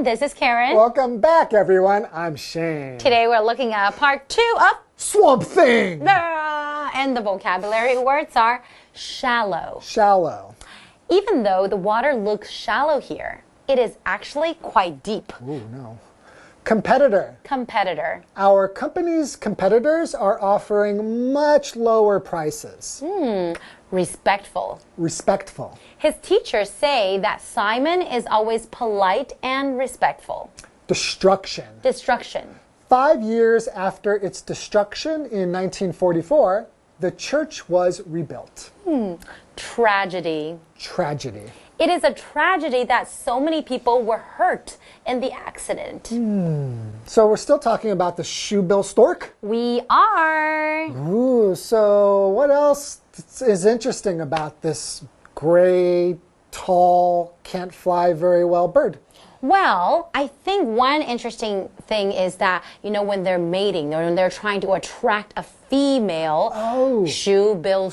this is Karen. Welcome back, everyone. I'm Shane. Today we're looking at part 2 of Swamp Thing. And the vocabulary words are shallow. Shallow. Even though the water looks shallow here, it is actually quite deep. Ooh, no. Competitor. Competitor. Our company's competitors are offering much lower prices. Respectful. Respectful. His teachers say that Simon is always polite and respectful. Destruction. Destruction. 5 years after its destruction in 1944, the church was rebuilt. Tragedy. Tragedy. It is a tragedy that so many people were hurt in the accident. So we're still talking about the shoebill stork? We are. Ooh, so what else is interesting about this gray, tall, can't fly very well bird? Well, I think one interesting thing is that, when they're mating, or when they're trying to attract a female shoebill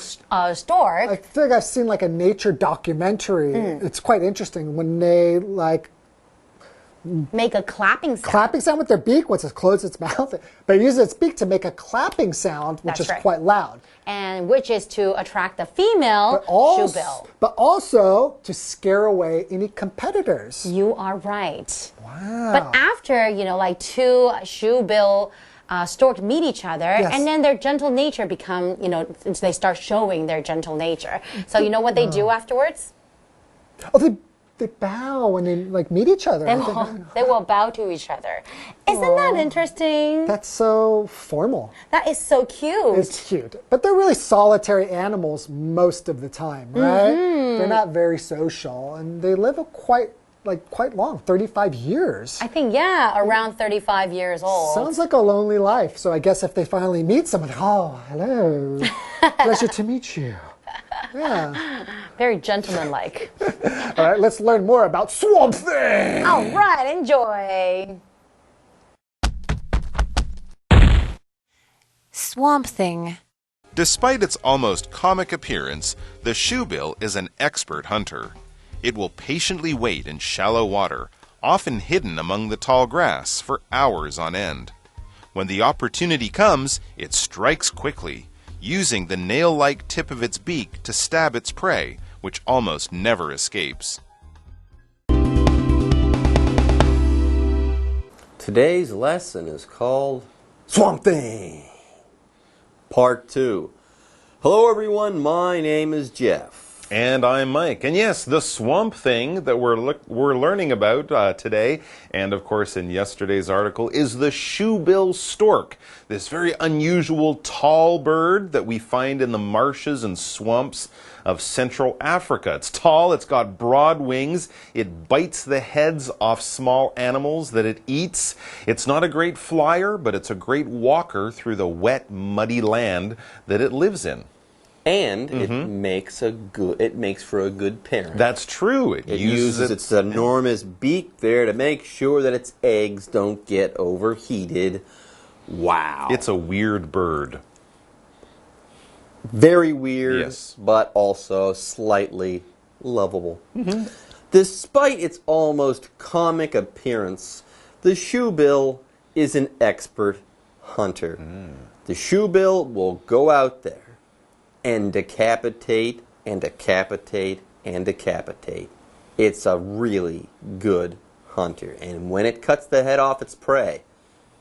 stork. I think I've seen like a nature documentary. It's quite interesting when they make a clapping sound. Clapping sound with their beak once it closes its mouth. But it uses its beak to make a clapping sound, which is quite loud. And which is to attract the female shoebill. But also to scare away any competitors. You are right. Wow. But after, two shoebill storks meet each other, and then their gentle nature become, they start showing their gentle nature. So you know what they do afterwards? Oh, they bow when they meet each other. They will bow to each other. Isn't that interesting? That's so formal. That is so cute. It's cute. But they're really solitary animals most of the time, right? They're not very social, and they live quite long, 35 years. I think, around 35 years old. Sounds like a lonely life. So I guess if they finally meet someone, oh, hello. Pleasure to meet you. Yeah. Very gentlemanlike. All right, let's learn more about Swamp Thing. All right, enjoy. Swamp Thing. Despite its almost comic appearance, the shoebill is an expert hunter. It will patiently wait in shallow water, often hidden among the tall grass, for hours on end. When the opportunity comes, it strikes quickly, using the nail-like tip of its beak to stab its prey, which almost never escapes. Today's lesson is called Swamp Thing. Part 2. Hello everyone, my name is Jeff. And I'm Mike. And yes, the swamp thing that we're learning about today, and of course in yesterday's article, is the shoebill stork. This very unusual tall bird that we find in the marshes and swamps of Central Africa. It's tall, it's got broad wings, it bites the heads off small animals that it eats. It's not a great flyer, but it's a great walker through the wet, muddy land that it lives in. And it makes for a good parent. That's true. It uses its enormous beak there to make sure that its eggs don't get overheated. Wow. It's a weird bird. Very weird, yes, but also slightly lovable. Despite its almost comic appearance, the shoebill is an expert hunter. The shoebill will go out there and decapitate, and decapitate, and decapitate. It's a really good hunter. And when it cuts the head off its prey,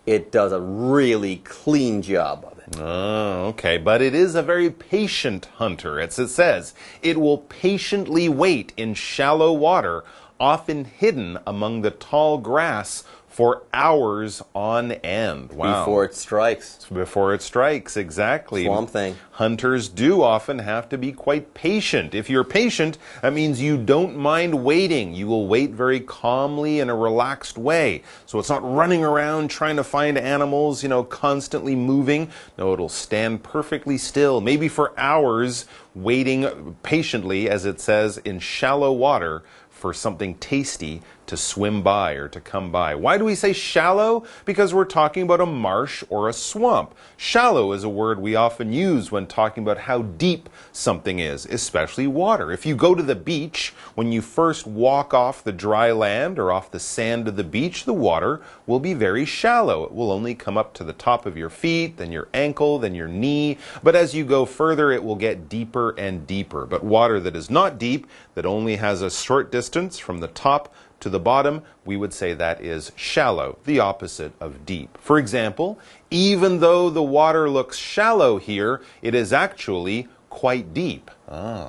it does a really clean job of it. Oh, okay. But it is a very patient hunter. As it says, it will patiently wait in shallow water, often hidden among the tall grass, for hours on end. Wow. Before it strikes. Before it strikes, exactly. Swamp Thing. Hunters do often have to be quite patient. If you're patient, that means you don't mind waiting. You will wait very calmly in a relaxed way. So it's not running around trying to find animals, constantly moving. No, it'll stand perfectly still, maybe for hours, waiting patiently, as it says, in shallow water for something tasty to swim by or to come by. Why do we say shallow? Because we're talking about a marsh or a swamp. Shallow is a word we often use when talking about how deep something is, especially water. If you go to the beach, when you first walk off the dry land or off the sand of the beach, the water will be very shallow. It will only come up to the top of your feet, then your ankle, then your knee. But as you go further, it will get deeper and deeper. But water that is not deep, that only has a short distance from the top to the bottom, we would say that is shallow, the opposite of deep. For example, even though the water looks shallow here, it is actually quite deep.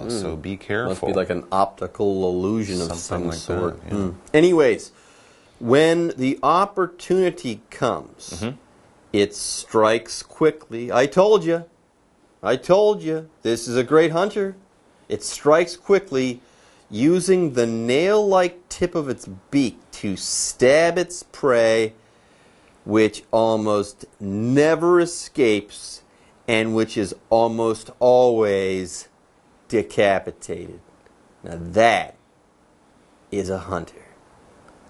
So be careful. Must be like an optical illusion of some like sort. that, yeah. Anyways, when the opportunity comes, it strikes quickly. I told you, this is a great hunter. It strikes quickly, using the nail-like tip of its beak to stab its prey, which almost never escapes and which is almost always decapitated. Now that is a hunter.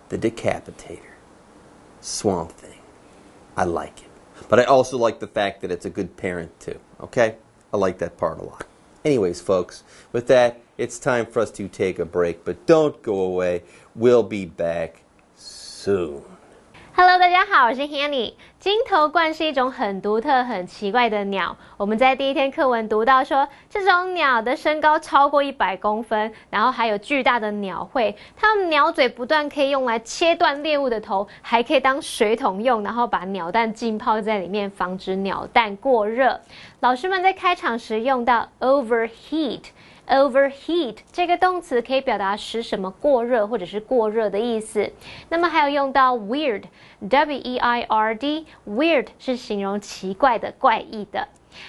The decapitator. Swamp Thing. I like it. But I also like the fact that it's a good parent too. Okay? I like that part a lot. Anyways, folks, with that, it's time for us to take a break, but don't go away. We'll be back soon. Hello， 大家好，我是 Hanny。金头鹳是一种很独特、很奇怪的鸟。我们在第一天课文读到说，这种鸟的身高超过100公分，然后还有巨大的鸟喙。它们鸟嘴不但可以用来切断猎物的头，还可以当水桶用，然后把鸟蛋浸泡在里面，防止鸟蛋过热。老师们在开场时用到 overheat。Overheat 这个动词可以表达使什么过热或者是过热的意思。那么还有用到 weird，weird 是形容奇怪的、怪异的。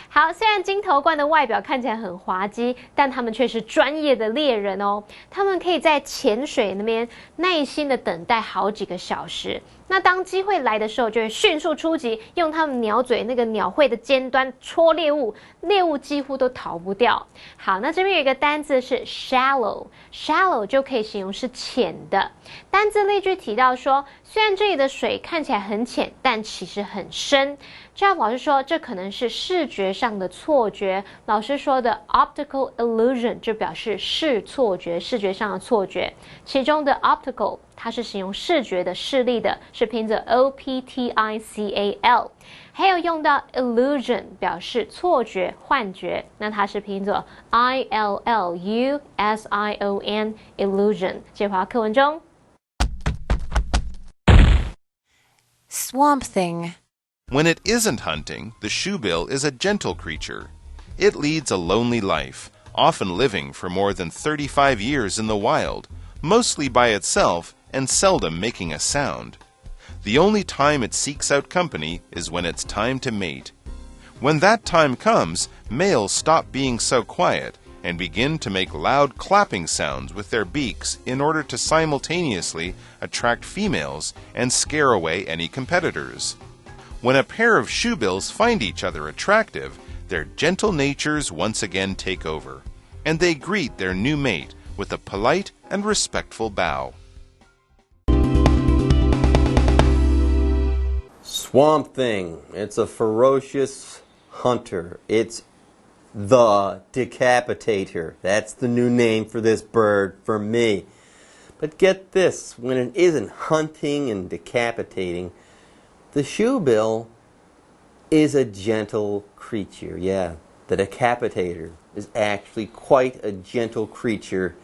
好，虽然金头鹳的外表看起来很滑稽，但他们却是专业的猎人哦。他们可以在潜水那边耐心的等待好几个小时。那当机会来的时候，就会迅速出击，用他们鸟嘴那个鸟喙的尖端戳猎物，猎物几乎都逃不掉。好，那这边有一个单字是 shallow 就可以形容是浅的。单字例句提到说，虽然这里的水看起来很浅，但其实很深。Jeff 老师说，这可能是视觉上的错觉。老师说的 optical illusion 就表示视错觉，视觉上的错觉。其中的 optical 它是形容视觉的、视力的，是拼着 optical。还有用到 illusion 表示错觉、幻觉，那它是拼作 illusion。illusion 这话课文中 Swamp Thing. When it isn't hunting, the shoebill is a gentle creature. It leads a lonely life, often living for more than 35 years in the wild, mostly by itself and seldom making a sound. The only time it seeks out company is when it's time to mate. When that time comes, males stop being so quiet and begin to make loud clapping sounds with their beaks in order to simultaneously attract females and scare away any competitors. When a pair of shoebills find each other attractive, their gentle natures once again take over, and they greet their new mate with a polite and respectful bow. Swamp Thing. It's a ferocious hunter. It's the decapitator. That's the new name for this bird for me. But get this, when it isn't hunting and decapitating, the shoebill is a gentle creature. Yeah, the decapitator is actually quite a gentle creature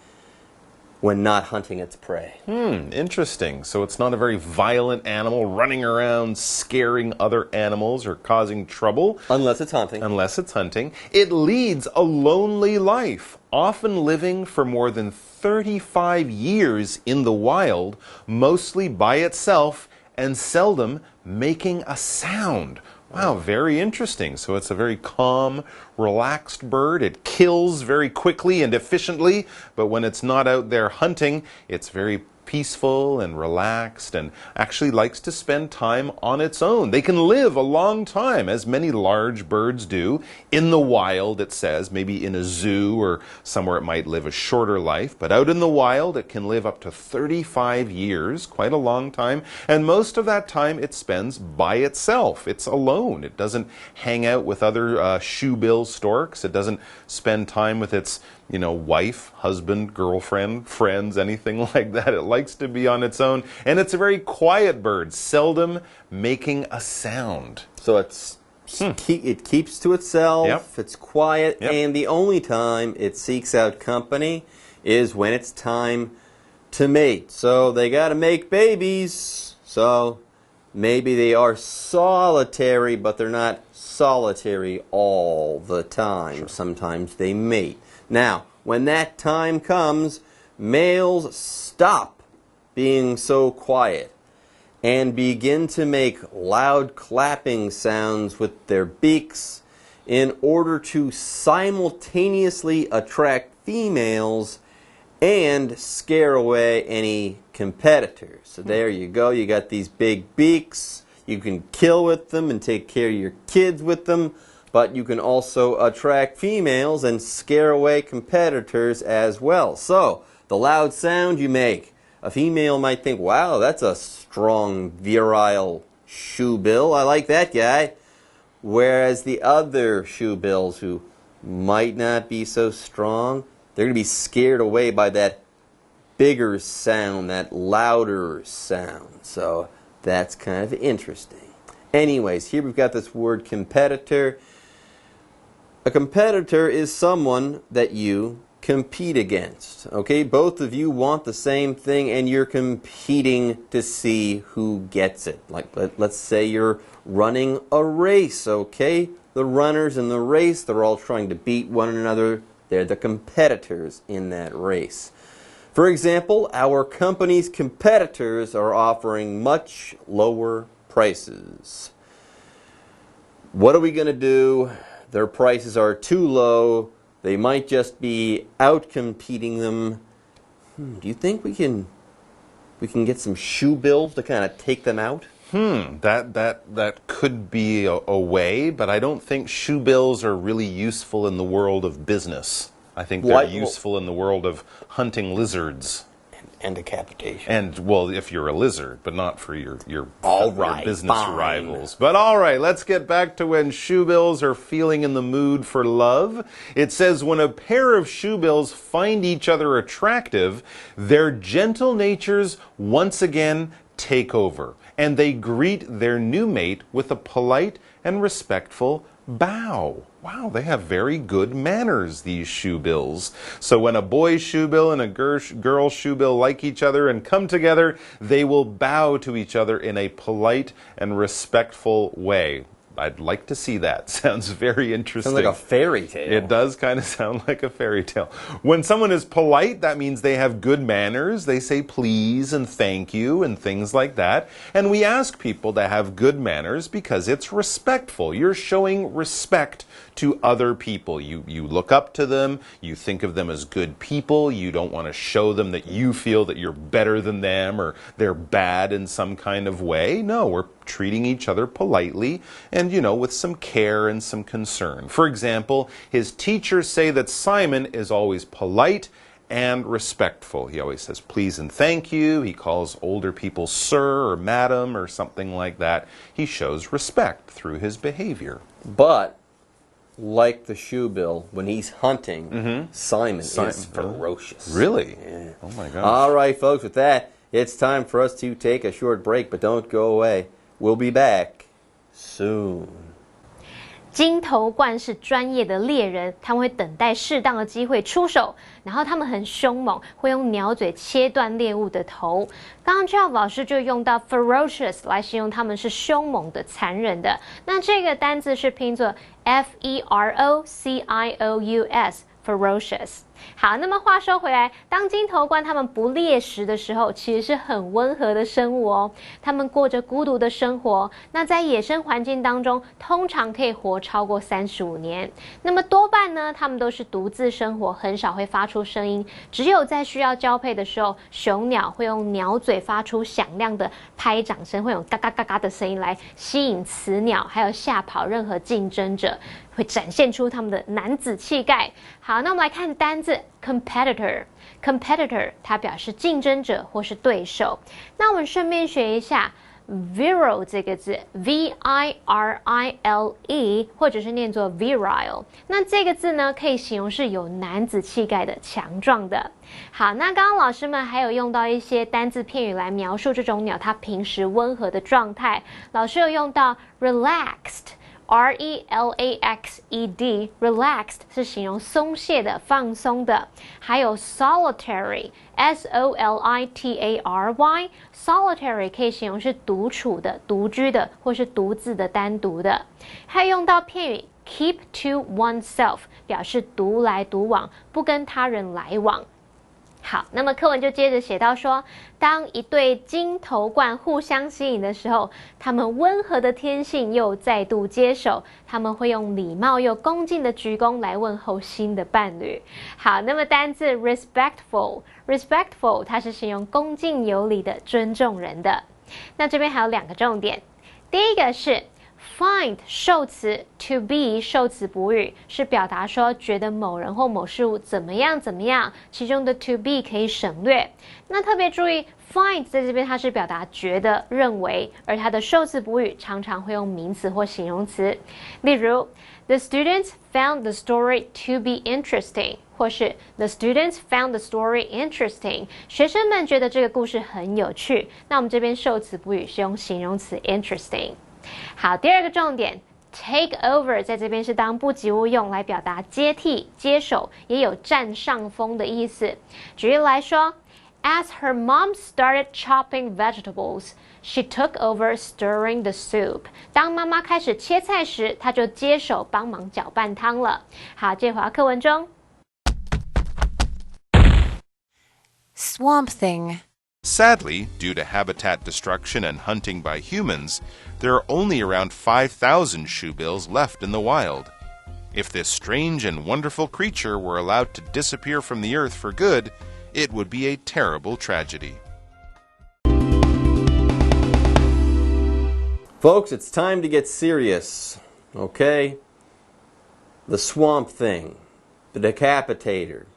when not hunting its prey. Interesting. So it's not a very violent animal running around scaring other animals or causing trouble. Unless it's hunting. Unless it's hunting. It leads a lonely life, often living for more than 35 years in the wild, mostly by itself and seldom making a sound. Wow, very interesting. So it's a very calm, relaxed bird. It kills very quickly and efficiently, but when it's not out there hunting, it's very peaceful and relaxed and actually likes to spend time on its own. They can live a long time, as many large birds do. In the wild, it says, maybe in a zoo or somewhere it might live a shorter life, but out in the wild it can live up to 35 years, quite a long time, and most of that time it spends by itself. It's alone. It doesn't hang out with other shoebill storks. It doesn't spend time with its wife, husband, girlfriend, friends, anything like that. It likes to be on its own, and it's a very quiet bird, seldom making a sound. So it keeps to itself, Yep. it's quiet, Yep. and the only time it seeks out company is when it's time to mate. So they got to make babies. So maybe they are solitary, but they're not solitary all the time. Sure. Sometimes they mate. Now, when that time comes, males stop being so quiet and begin to make loud clapping sounds with their beaks in order to simultaneously attract females and scare away any competitors. So there you go. You got these big beaks. You can kill with them and take care of your kids with them. But you can also attract females and scare away competitors as well. So, the loud sound you make, a female might think, wow, that's a strong, virile shoebill. I like that guy. Whereas the other shoebills who might not be so strong, they're going to be scared away by that bigger sound, that louder sound. So, that's kind of interesting. Anyways, here we've got this word competitor. A competitor is someone that you compete against. Okay, both of you want the same thing and you're competing to see who gets it. Like let's say you're running a race, okay? The runners in the race, they're all trying to beat one another. They're the competitors in that race. For example, our company's competitors are offering much lower prices. What are we going to do? Their prices are too low. They might just be out-competing them. Do you think we can get some shoebills to kind of take them out? That could be a way, but I don't think shoebills are really useful in the world of business. I think they're useful in the world of hunting lizards. And decapitation. And, well, if you're a lizard, but not for your business fine. rivals. But all right, let's get back to when shoebills are feeling in the mood for love. It says, when a pair of shoebills find each other attractive, their gentle natures once again take over, and they greet their new mate with a polite and respectful bow. Wow, they have very good manners, these shoebills. So when a boy shoebill and a girl shoebill like each other and come together, they will bow to each other in a polite and respectful way. I'd like to see that. Sounds very interesting. Sounds like a fairy tale. It does kind of sound like a fairy tale. When someone is polite, that means they have good manners. They say please and thank you and things like that. And we ask people to have good manners because it's respectful. You're showing respect to other people. You look up to them. You think of them as good people. You don't want to show them that you feel that you're better than them or they're bad in some kind of way. No, we're treating each other politely and, with some care and some concern. For example, his teachers say that Simon is always polite and respectful. He always says please and thank you. He calls older people sir or madam or something like that. He shows respect through his behavior. But like the shoebill, when he's hunting, Simon is ferocious. Really? Yeah. Oh my gosh. All right, folks, with that, it's time for us to take a short break, but don't go away. We'll be back soon. 金头鹳是专业的猎人，他们会等待适当的机会出手，然后他们很凶猛，会用鸟嘴切断猎物的头。刚刚 Jeff 老师就用到 ferocious 来形容他们是凶猛的、残忍的。那这个单字是拼作 F-E-R-O-C-I-O-U-S。ferocious。好，那么话说回来，当金头鹳它们不猎食的时候，其实是很温和的生物哦。它们过着孤独的生活，那在野生环境当中，通常可以活超过35年。那么多半呢，它们都是独自生活，很少会发出声音。只有在需要交配的时候，雄鸟会用鸟嘴发出响亮的拍掌声，会有嘎嘎嘎嘎的声音来吸引雌鸟，还有吓跑任何竞争者。会展现出他们的男子气概。好，那我们来看单字 competitor。competitor 它表示竞争者或是对手。那我们顺便学一下 virile 这个字 virile 或者是念作 virile。那这个字呢，可以形容是有男子气概的、强壮的。好，那刚刚老师们还有用到一些单字片语来描述这种鸟它平时温和的状态。老师有用到 relaxed。relaxed 是形容松懈的、放松的，还有 solitary，solitary 可以形容是独处的、独居的，或是独自的、单独的。还有用到片语 keep to oneself， 表示独来独往，不跟他人来往。好，那么课文就接着写到说，当一对金头鹳互相吸引的时候，它们温和的天性又再度接手，他们会用礼貌又恭敬的鞠躬来问候新的伴侣。好，那么单字 respectful 它是形容恭敬有礼的、尊重人的。那这边还有2个重点，第一个是Find 受词 to be 受词补语，是表达说觉得某人或某事物怎么样怎么样，其中的 to be 可以省略。那特别注意 find 在这边它是表达觉得、认为，而它的受词补语常常会用名词或形容词。例如 The students found the story to be interesting， 或是 The students found the story interesting， 学生们觉得这个故事很有趣。那我们这边受词补语是用形容词 interesting。好，第2个重点 take over 在这边是当不及物用来表达接替、接手，也有占上风的意思。举例来说 As her mom started chopping vegetables, she took over stirring the soup. 当妈妈开始切菜时，她就接手帮忙搅拌汤了。好，接回到课文中。Swamp Thing。Sadly, due to habitat destruction and hunting by humans, there are only around 5,000 shoebills left in the wild. If this strange and wonderful creature were allowed to disappear from the earth for good, it would be a terrible tragedy. Folks, it's time to get serious, okay? The Swamp Thing, the Decapitator.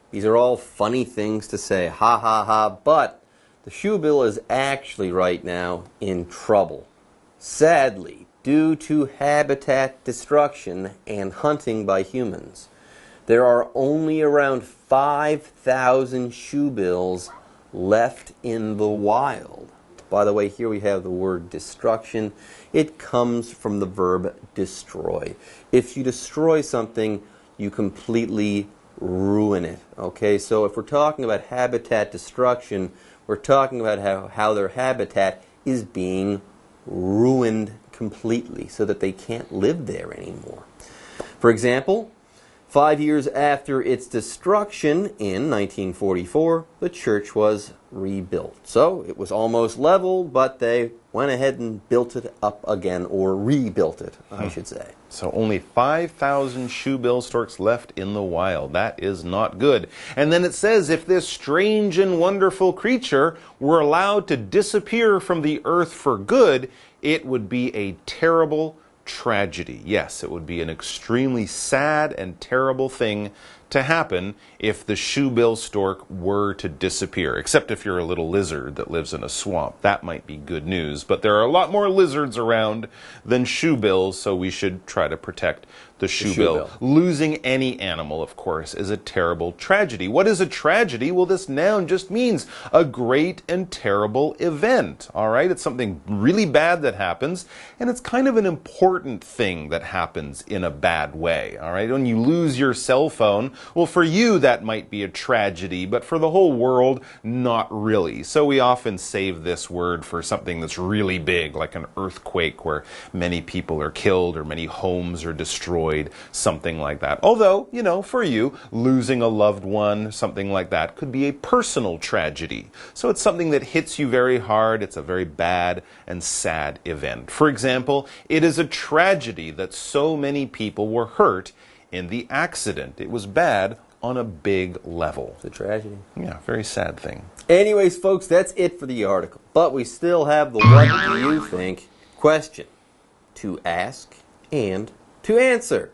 These are all funny things to say, ha ha ha, but the shoebill is actually right now in trouble. Sadly, due to habitat destruction and hunting by humans, there are only around 5,000 shoebills left in the wild. By the way, here we have the word destruction. It comes from the verb destroy. If you destroy something, you completely ruin it. Okay, so if we're talking about habitat destruction, we're talking about how their habitat is being ruined completely so that they can't live there anymore. For example, 5 years after its destruction in 1944, the church was rebuilt. So it was almost leveled, but they went ahead and built it up again, or rebuilt it, I should say. So only 5,000 shoebill storks left in the wild. That is not good. And then it says if this strange and wonderful creature were allowed to disappear from the earth for good, it would be a terrible tragedy. Yes, it would be an extremely sad and terrible thing to happen if the shoebill stork were to disappear, except if you're a little lizard that lives in a swamp. That might be good news, but there are a lot more lizards around than shoebills, so we should try to protect the shoebill. Losing any animal, of course, is a terrible tragedy. What is a tragedy? Well, this noun just means a great and terrible event, all right? It's something really bad that happens, and it's kind of an important thing that happens in a bad way, all right? When you lose your cell phone, Well, for you, that might be a tragedy, but for the whole world, not really. So we often save this word for something that's really big, like an earthquake where many people are killed or many homes are destroyed, something like that. Although, you know, for you, losing a loved one, something like that, could be a personal tragedy. So it's something that hits you very hard. It's a very bad and sad event. For example, it is a tragedy that so many people were hurt in the accident. It was bad on a big level. It's a tragedy. Yeah, very sad thing. Anyways, folks, that's it for the article. But we still have the what do you think question to ask and to answer.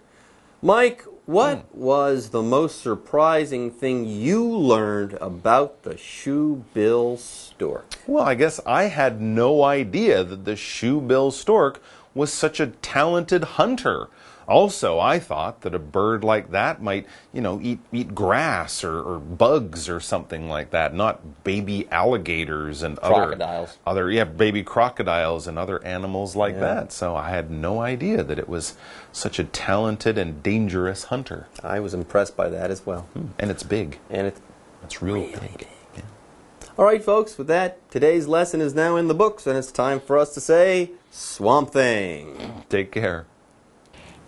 Mike, what was the most surprising thing you learned about the shoebill stork? Well, I guess I had no idea that the shoebill stork was such a talented hunter. Also, I thought that a bird like that might, you know, eat grass or bugs or something like that, not baby alligators and baby crocodiles and other animals like that. So I had no idea that it was such a talented and dangerous hunter. I was impressed by that as well. And it's big. And it's really big. Yeah. All right, folks, with that, today's lesson is now in the books, and it's time for us to say Swamp Thing. Take care.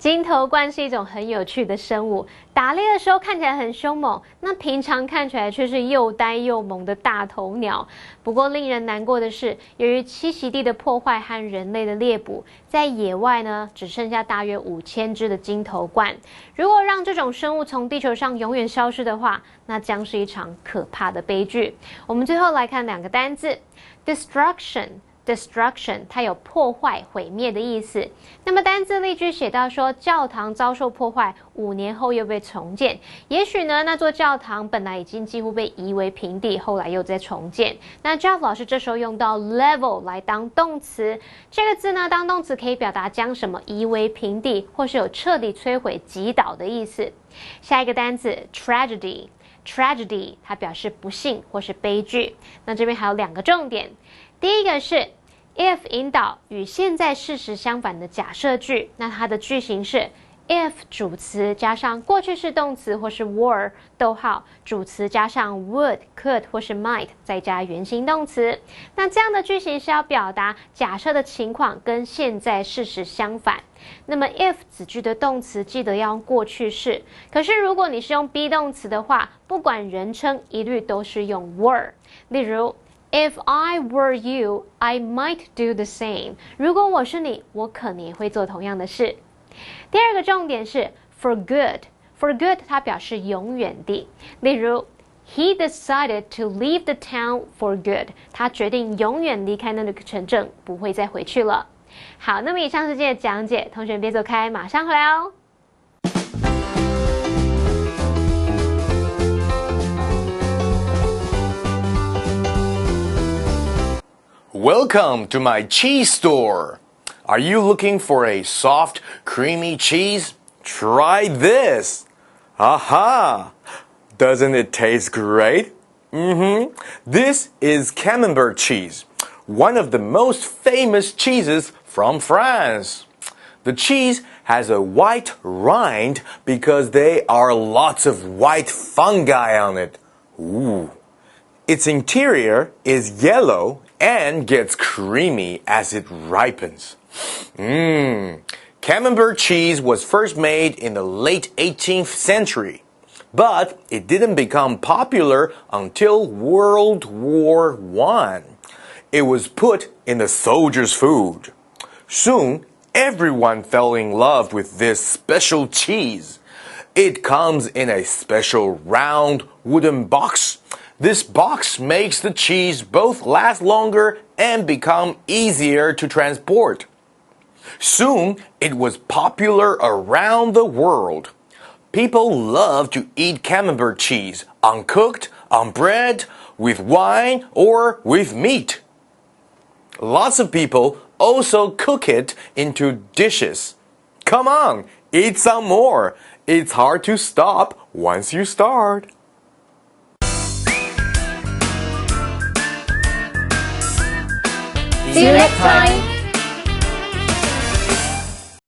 金头鹳是一种很有趣的生物，打猎的时候看起来很凶猛，那平常看起来却是又呆又猛的大头鸟。不过令人难过的是，由于栖息地的破坏和人类的猎捕，在野外呢只剩下大约5000只的金头鹳。如果让这种生物从地球上永远消失的话，那将是一场可怕的悲剧。我们最后来看2个单字 ，destruction。Destruction， 它有破坏、毁灭的意思。那么单字例句写到说，教堂遭受破坏，5年后又被重建。也许呢，那座教堂本来已经几乎被夷为平地，后来又再重建。那 Jeff 老师这时候用到 level 来当动词，这个字呢当动词可以表达将什么夷为平地，或是有彻底摧毁、击倒的意思。下一个单字 tragedy。Tragedy 它表示不幸或是悲剧。那这边还有2个重点。第一个是 if 引导与现在事实相反的假设句，那它的句型是 if 主词加上过去式动词或是 were 逗号主词加上 would、could 或是 might 再加原形动词。那这样的句型是要表达假设的情况跟现在事实相反。那么 if 子句的动词记得要用过去式，可是如果你是用 be 动词的话，不管人称一律都是用 were。例如If I were you, I might do the same. 如果我是你，我可能也会做同样的事。第2个重点是 for good. For good 它表示永远地。例如 He decided to leave the town for good. 他决定永远离开那个城镇，不会再回去了。好，那么以上是今天的讲解，同学们别走开，马上回来哦。Welcome to my cheese store. Are you looking for a soft, creamy cheese? Try this. Aha! Doesn't it taste great? This is Camembert cheese, one of the most famous cheeses from France. The cheese has a white rind because there are lots of white fungi on it. Ooh. Its interior is yellow and gets creamy as it ripens. Camembert cheese was first made in the late 18th century, but it didn't become popular until World War I. It was put in the soldiers' food. Soon, everyone fell in love with this special cheese. It comes in a special round wooden box. This box makes the cheese both last longer and become easier to transport. Soon, it was popular around the world. People love to eat Camembert cheese uncooked, on bread, with wine, or with meat. Lots of people also cook it into dishes. Come on, eat some more. It's hard to stop once you start. See you next time!